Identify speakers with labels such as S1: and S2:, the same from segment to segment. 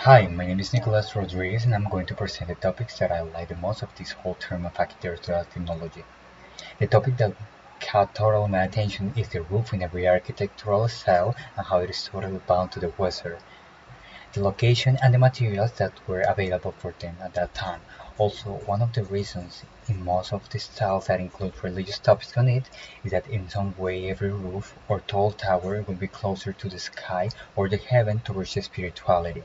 S1: Hi, my name is Nicolas Rodriguez and I'm going to present the topics that I like the most of this whole term of architectural technology. The topic that caught total my attention is the roof in every architectural style and how it is totally bound to the weather, the location and the materials that were available for them at that time. Also, one of the reasons in most of the styles that include religious topics on it is that in some way every roof or tall tower will be closer to the sky or the heaven towards the spirituality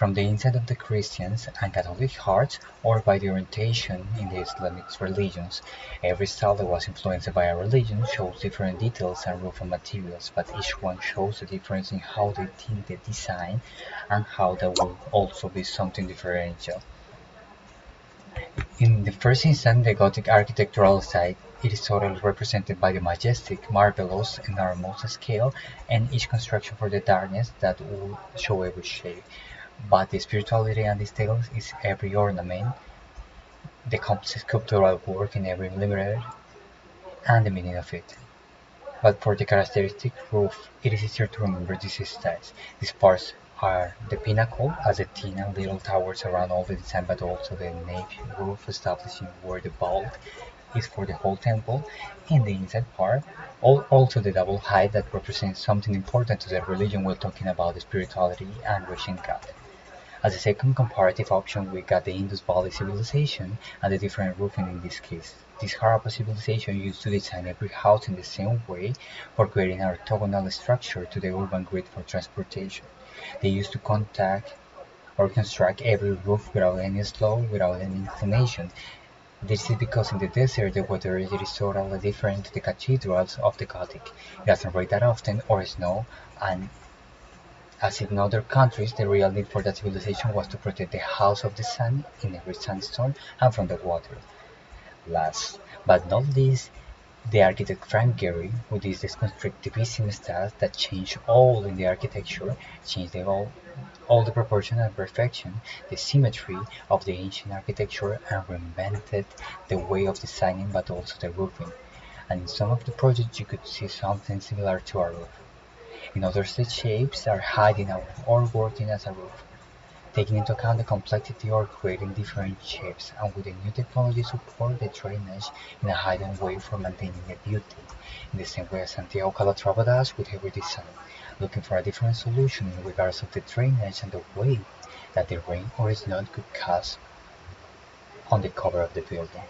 S1: from the inside of the Christians and Catholic hearts or by the orientation in the Islamic religions. Every style that was influenced by a religion shows different details and roof materials, but each one shows a difference in how they think the design and how that will also be something differential. In the first instance, the Gothic architectural style, it is totally represented by the majestic, marvelous, enormous scale, and each construction for the darkness that will show every shade. But the spirituality and details is every ornament, the complex sculptural work in every millimeter, and the meaning of it. But for the characteristic roof, it is easier to remember these styles. These parts are the pinnacle, as the thin and little towers around all the design, but also the nave roof establishing where the bulk is for the whole temple, and the inside part, also the double height that represents something important to the religion we're talking about the spirituality and reaching God. As a second comparative option, we got the Indus Valley Civilization and the different roofing in this case. This Harappa civilization used to design every house in the same way for creating an orthogonal structure to the urban grid for transportation. They used to contact or construct every roof without any slope, without any inclination. This is because in the desert the weather is totally different to the cathedrals of the Gothic. It doesn't rain that often or snow, and as in other countries, the real need for that civilization was to protect the house of the sun in every sandstorm and from the water. Last but not least, the architect Frank Gehry, with his constructivism style that changed all in the architecture, changed all the proportion and perfection, the symmetry of the ancient architecture, and reinvented the way of designing but also the roofing. And in some of the projects you could see something similar to our roof. In others the shapes are hiding out or working as a roof, taking into account the complexity or creating different shapes, and with the new technology support the drainage in a hidden way for maintaining the beauty, in the same way as Santiago Calatrava does with every design, looking for a different solution in regards of the drainage and the weight that the rain or snow could cause on the cover of the building.